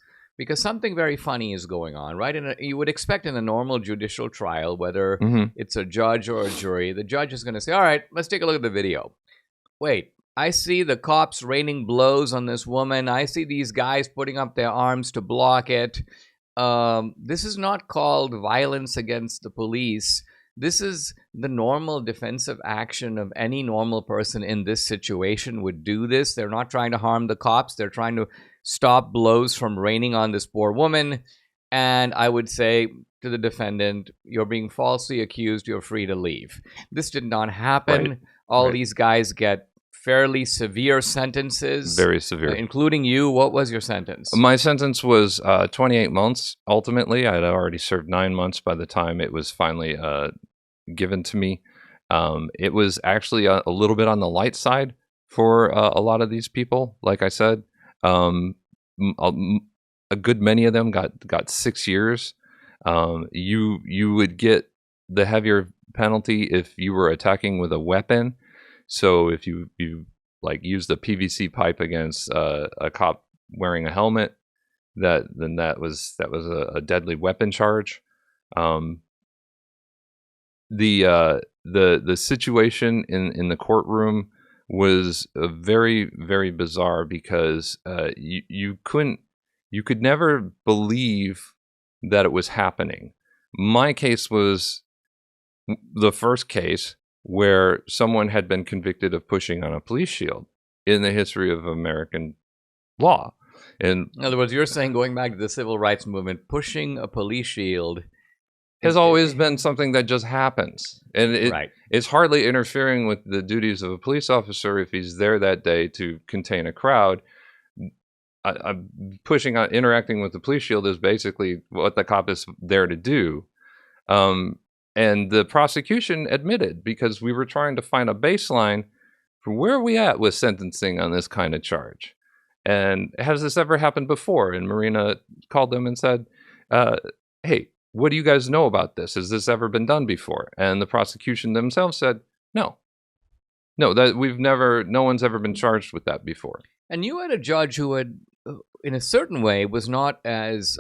something very funny is going on, right? And you would expect in a normal judicial trial, whether it's a judge or a jury, the judge is going to say, "All right, let's take a look at the video." Wait. I see the cops raining blows on this woman. I see these guys putting up their arms to block it. This is not called violence against the police. This is the normal defensive action of any normal person in this situation would do this. They're not trying to harm the cops. They're trying to stop blows from raining on this poor woman. And I would say to the defendant, you're being falsely accused. You're free to leave. This did not happen. Right. All these guys get fairly severe sentences. Very severe. Including you. What was your sentence? My sentence was 28 months, ultimately. I had already served 9 months by the time it was finally given to me. It was actually a little bit on the light side for a lot of these people, like I said. A good many of them got 6 years. You would get the heavier penalty if you were attacking with a weapon. So if you used a PVC pipe against a cop wearing a helmet, that was a deadly weapon charge. The situation in the courtroom was very, very bizarre, because you could never believe that it was happening. My case was the first case where someone had been convicted of pushing on a police shield in the history of American law. And in other words, you're saying, going back to the civil rights movement, pushing a police shield has always been something that just happens. And it's hardly interfering with the duties of a police officer if he's there that day to contain a crowd. Interacting with the police shield is basically what the cop is there to do. And the prosecution admitted, because we were trying to find a baseline for where are we at with sentencing on this kind of charge. And has this ever happened before? And Marina called them and said, hey, what do you guys know about this? Has this ever been done before? And the prosecution themselves said, no, no one's ever been charged with that before. And you had a judge who had, in a certain way, was not perhaps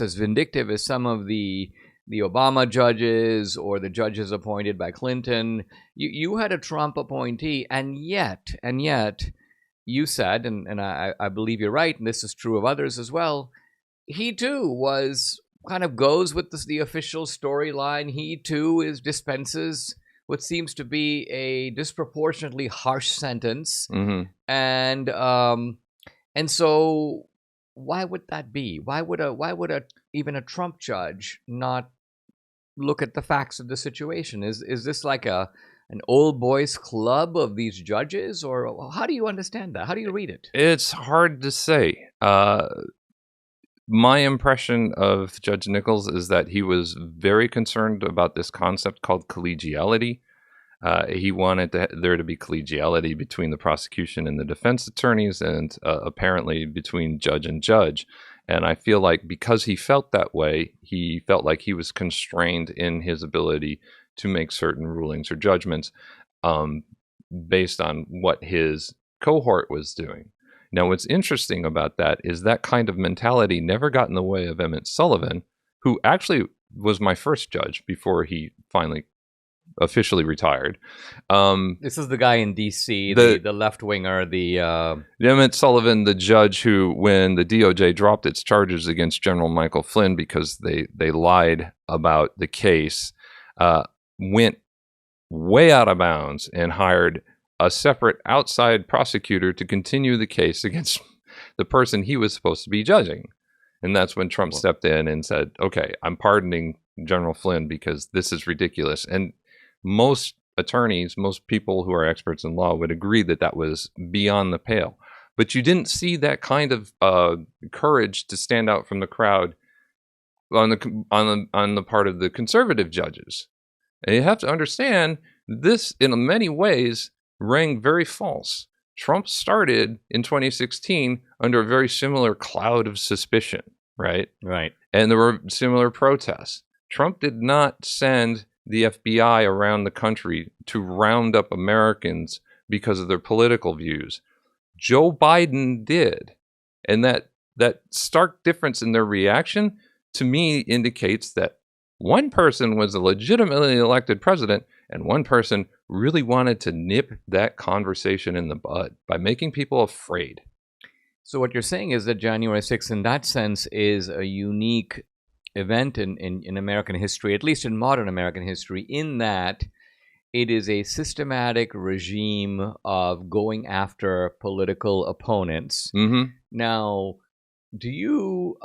as vindictive as some of the Obama judges or the judges appointed by Clinton. You had a Trump appointee, and yet you said, and I believe you're right, and this is true of others as well, he too kind of goes with the official storyline. He too dispenses what seems to be a disproportionately harsh sentence. Mm-hmm. And so why would that be? Why would even a Trump judge not look at the facts of the situation? Is this like an old boys club of these judges, or how do you understand that? How do you read it? It's hard to say. My impression of Judge Nichols is that he was very concerned about this concept called collegiality. He wanted there to be collegiality between the prosecution and the defense attorneys, and apparently between judge and judge. And I feel like because he felt that way, he felt like he was constrained in his ability to make certain rulings or judgments based on what his cohort was doing. Now, what's interesting about that is that kind of mentality never got in the way of Emmett Sullivan, who actually was my first judge before he finally officially retired. This is the guy in D.C., the left-winger, Emmett Sullivan, the judge who, when the DOJ dropped its charges against General Michael Flynn because they lied about the case, went way out of bounds and hired a separate outside prosecutor to continue the case against the person he was supposed to be judging. And that's when Trump stepped in and said, okay, I'm pardoning General Flynn because this is ridiculous. And most attorneys, most people who are experts in law would agree that that was beyond the pale. But you didn't see that kind of courage to stand out from the crowd on the part of the conservative judges. And you have to understand, this in many ways rang very false. Trump started in 2016 under a very similar cloud of suspicion, right? Right. And there were similar protests. Trump did not send the FBI around the country to round up Americans because of their political views. Joe Biden did. And that stark difference in their reaction, to me, indicates that one person was a legitimately elected president and one person really wanted to nip that conversation in the bud by making people afraid. So what you're saying is that January 6th, in that sense, is a unique event in American history, at least in modern American history, in that it is a systematic regime of going after political opponents. Mm-hmm. Now, do you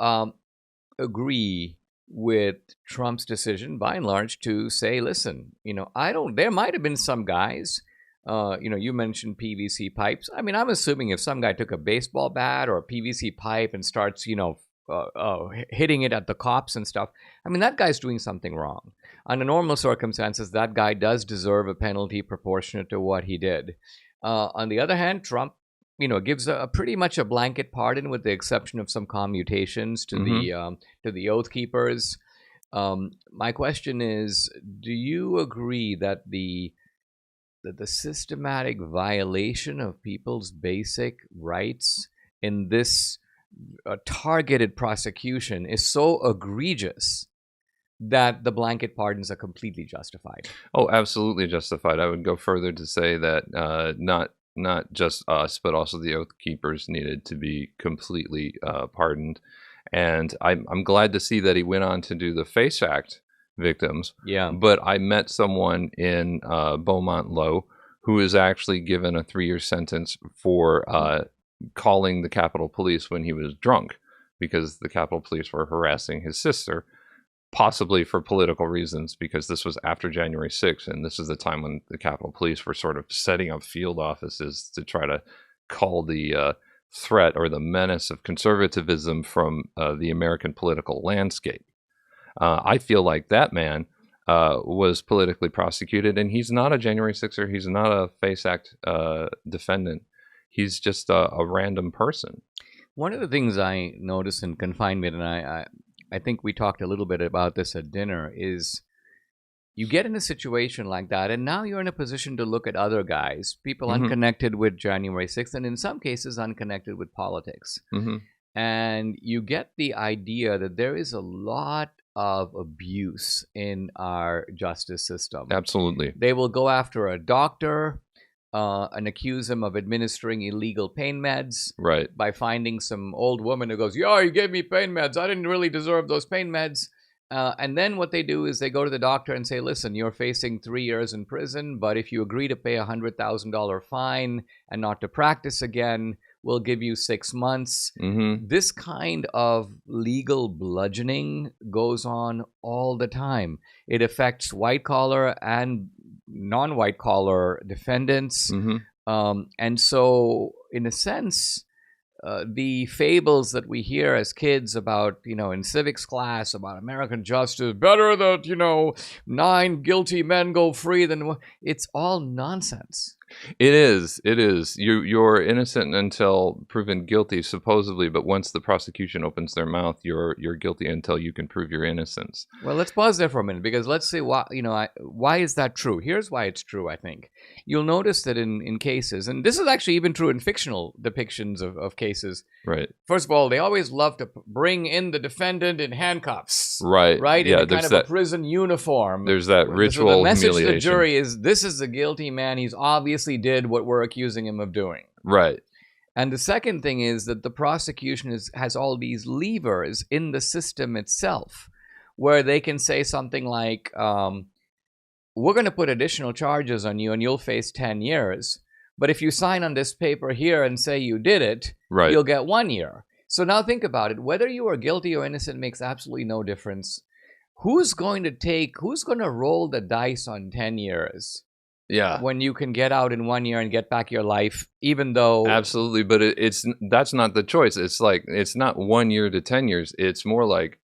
agree with Trump's decision, by and large, to say, listen, there might have been some guys, you mentioned PVC pipes. I mean, I'm assuming if some guy took a baseball bat or a PVC pipe and starts, hitting it at the cops and stuff, I mean, that guy's doing something wrong. Under normal circumstances, that guy does deserve a penalty proportionate to what he did. On the other hand, Trump, gives a pretty much a blanket pardon with the exception of some commutations to the Oath Keepers. My question is, do you agree that the systematic violation of people's basic rights in this targeted prosecution is so egregious that the blanket pardons are completely justified? Oh, absolutely justified. I would go further to say that not just us, but also the Oath Keepers needed to be completely pardoned. And I'm glad to see that he went on to do the FACE Act victims. Yeah. But I met someone in Beaumont Low who was actually given a 3-year sentence for calling the Capitol Police when he was drunk, because the Capitol Police were harassing his sister, possibly for political reasons, because this was after January 6th, and this is the time when the Capitol Police were sort of setting up field offices to try to call the threat or the menace of conservatism from the American political landscape. I feel like that man was politically prosecuted, and he's not a January 6er. He's not a FACE Act defendant. He's just a random person. One of the things I noticed in confinement, and I think we talked a little bit about this at dinner, is you get in a situation like that, and now you're in a position to look at other guys, people unconnected with January 6th, and in some cases unconnected with politics. Mm-hmm. And you get the idea that there is a lot of abuse in our justice system. Absolutely. They will go after a doctor and accuse him of administering illegal pain meds. Right. By finding some old woman who goes, yeah, you gave me pain meds. I didn't really deserve those pain meds. And then what they do is they go to the doctor and say, listen, you're facing 3 years in prison, but if you agree to pay $100,000 fine and not to practice again, we'll give you 6 months. Mm-hmm. This kind of legal bludgeoning goes on all the time. It affects white-collar and non-white collar defendants. Mm-hmm. And so, in a sense, the fables that we hear as kids about, in civics class about American justice, better that, 9 guilty men go free than, it's all nonsense. It is. It is. You're innocent until proven guilty, supposedly, but once the prosecution opens their mouth, you're guilty until you can prove your innocence. Well, let's pause there for a minute, because let's see why, why is that true? Here's why it's true, I think. You'll notice that in cases, and this is actually even true in fictional depictions of cases. Right. First of all, they always love to bring in the defendant in handcuffs. Right. Right? Yeah, in a kind of a prison uniform. There's that ritual so the message humiliation. to the jury is, this is the guilty man. He's obviously did what we're accusing him of doing. Right. And the second thing is that the prosecution has all these levers in the system itself, where they can say something like, we're going to put additional charges on you and you'll face 10 years. But if you sign on this paper here and say you did it, right, you'll get 1 year. So now think about it. Whether you are guilty or innocent makes absolutely no difference. Who's going to roll the dice on 10 years? Yeah. When you can get out in 1 year and get back your life, even though... Absolutely, but that's not the choice. It's like, it's not 1 year to 10 years. It's more like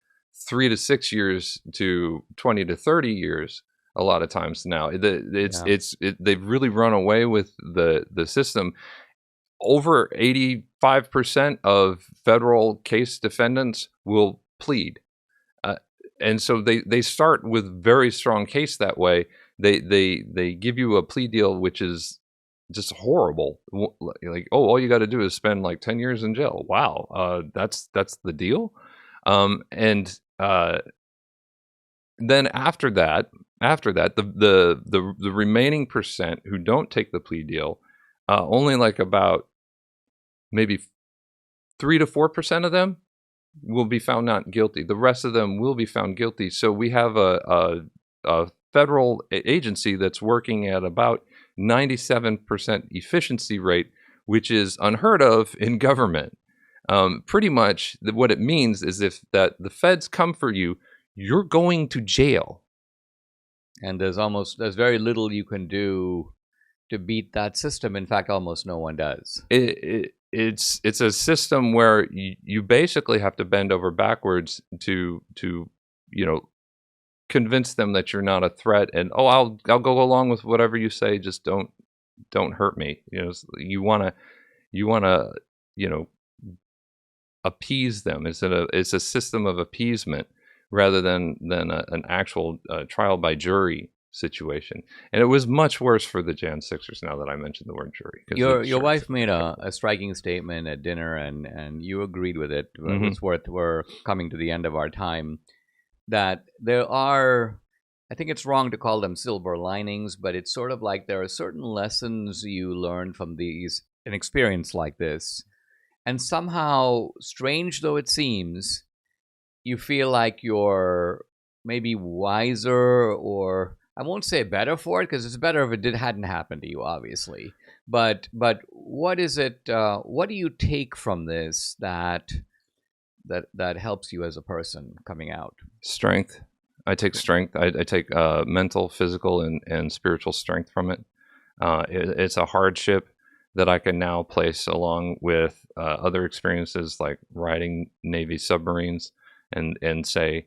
3 to 6 years to 20 to 30 years a lot of times now. They've really run away with the system. Over 85% of federal case defendants will plead. And so they start with very strong case that way. They give you a plea deal which is just horrible. Like, oh, all you got to do is spend like 10 years in jail. Wow, that's the deal. And then after that, the remaining percent who don't take the plea deal, only like about maybe 3 to 4% of them will be found not guilty. The rest of them will be found guilty. So we have a federal agency that's working at about 97% efficiency rate, which is unheard of in government. Pretty much what it means is if the feds come for you, you're going to jail. And there's very little you can do to beat that system. In fact, almost no one does. It's a system where you basically have to bend over backwards to convince them that you're not a threat, and I'll go along with whatever you say, just don't hurt me. You want to appease them. It's a system of appeasement rather than an actual trial by jury situation. And it was much worse for the Jan 6ers, now that I mentioned the word jury. Your wife made a striking statement at dinner, and you agreed with it. Mm-hmm. We're coming to the end of our time. That there are, I think it's wrong to call them silver linings, but it's sort of like there are certain lessons you learn from an experience like this. And somehow, strange though it seems, you feel like you're maybe wiser, or I won't say better for it, because it's better if it hadn't happened to you, obviously. But what is it? What do you take from this that helps you as a person coming out? Strength. I take strength. I take mental, physical, and spiritual strength from it. It's a hardship that I can now place along with other experiences like riding Navy submarines, and say,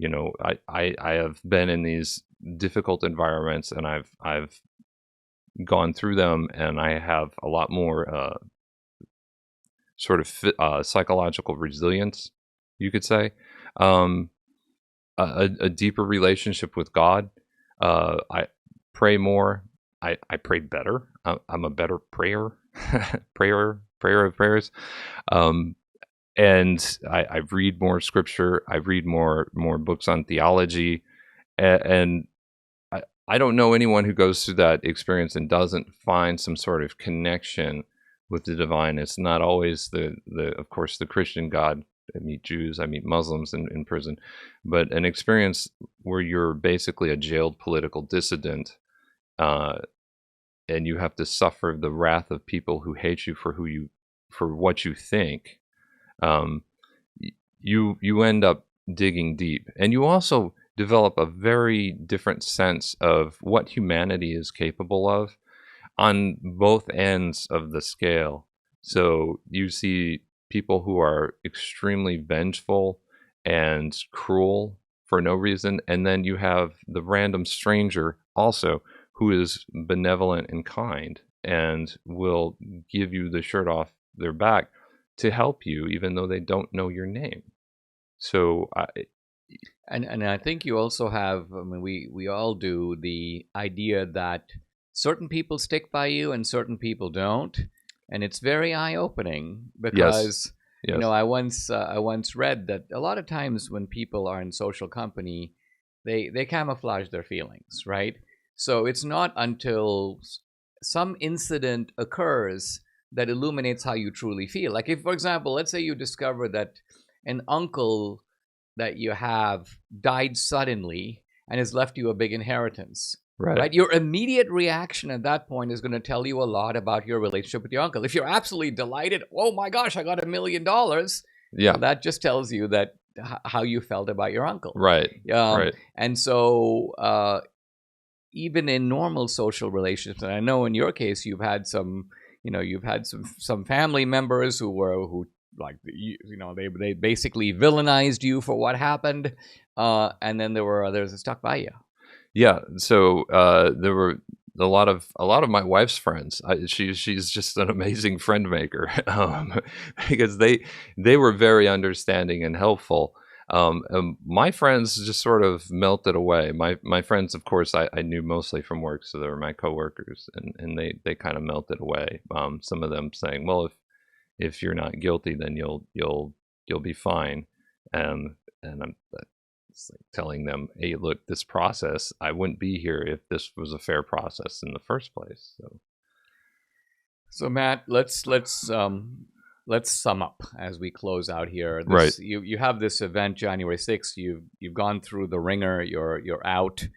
I have been in these difficult environments, and I've gone through them, and I have a lot more sort of psychological resilience, you could say, a deeper relationship with God. I pray more. I pray better. I'm a better prayer of prayers. And I read more scripture. I read more books on theology, and I don't know anyone who goes through that experience and doesn't find some sort of connection with the divine. It's not always of course, the Christian God. I meet Jews, I meet Muslims in prison, but an experience where you're basically a jailed political dissident, and you have to suffer the wrath of people who hate you for what you think. You end up digging deep, and you also develop a very different sense of what humanity is capable of on both ends of the scale. So you see people who are extremely vengeful and cruel for no reason, and then you have the random stranger also who is benevolent and kind. and will give you the shirt off their back to help you, even though they don't know your name. So, and I think you also have, I mean, we all do, the idea that certain people stick by you and certain people don't, and it's very eye-opening because yes. I once read that a lot of times when people are in social company, they camouflage their feelings, right? So it's not until some incident occurs that illuminates how you truly feel. Like if, for example, let's say you discover that an uncle that you have died suddenly and has left you a big inheritance. Right. Your immediate reaction at that point is going to tell you a lot about your relationship with your uncle. If you're absolutely delighted, oh my gosh, I got $1 million. Yeah. Well, that just tells you that how you felt about your uncle. Right. Right. And so even in normal social relationships, and I know in your case you've had some family members who they basically villainized you for what happened, and then there were others that stuck by you. Yeah, so there were a lot of my wife's friends. She's just an amazing friend maker, because they were very understanding and helpful. My friends just sort of melted away. My friends, of course, I knew mostly from work, so they were my coworkers, and they kind of melted away. Some of them saying, "Well, if you're not guilty, then you'll be fine," and I'm like telling them, "Hey, look, this process, I wouldn't be here if this was a fair process in the first place." So Matt, let's sum up as we close out here. Right. You have this event January 6th. You've gone through the ringer. You're out.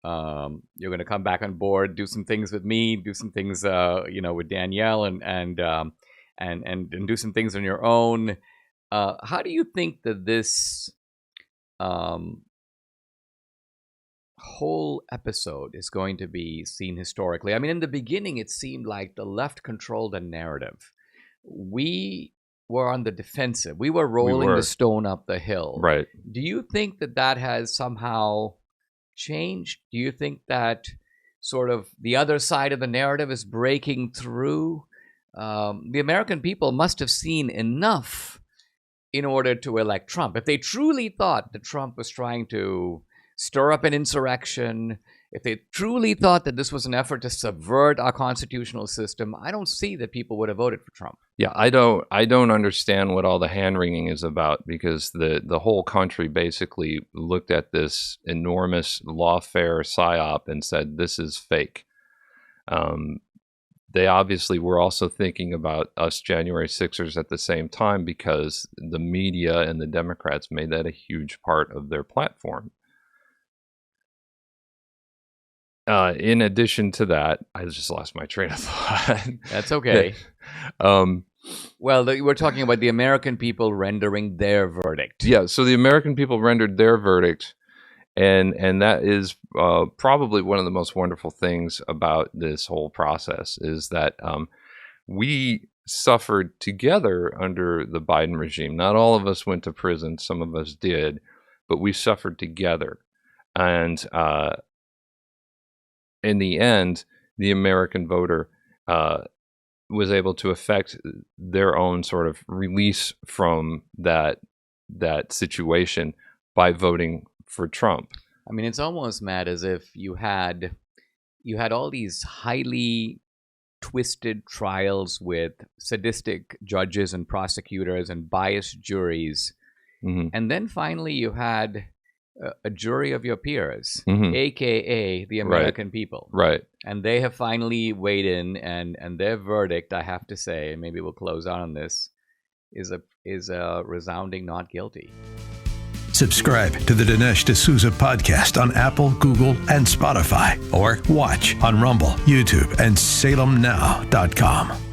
You're going to come back on board, do some things with me, do some things with Danielle, and do some things on your own. How do you think that this whole episode is going to be seen historically? I mean, in the beginning, it seemed like the left controlled the narrative. We were on the defensive. We were rolling the stone up the hill. Right. Do you think that has somehow changed? Do you think that sort of the other side of the narrative is breaking through? The American people must have seen enough in order to elect Trump. If they truly thought that Trump was trying to stir up an insurrection, if they truly thought that this was an effort to subvert our constitutional system, I don't see that people would have voted for Trump. Yeah, I don't understand what all the hand-wringing is about, because the whole country basically looked at this enormous lawfare psyop and said, this is fake. They obviously were also thinking about us January 6ers at the same time, because the media and the Democrats made that a huge part of their platform. In addition to that, I just lost my train of thought. That's okay. Well, we're talking about the American people rendering their verdict. Yeah, so the American people rendered their verdict, and that is probably one of the most wonderful things about this whole process, is that we suffered together under the Biden regime. Not all of us went to prison. Some of us did, but we suffered together. And in the end, the American voter was able to affect their own sort of release from that situation by voting for Trump. I mean, it's almost, Matt, as if you had all these highly twisted trials with sadistic judges and prosecutors and biased juries, and then finally you had a jury of your peers, aka the American people. Right. And they have finally weighed in, and their verdict, I have to say, and maybe we'll close out on this, is a resounding not guilty. Subscribe to the Dinesh D'Souza podcast on Apple, Google, and Spotify, or watch on Rumble, YouTube, and SalemNow.com.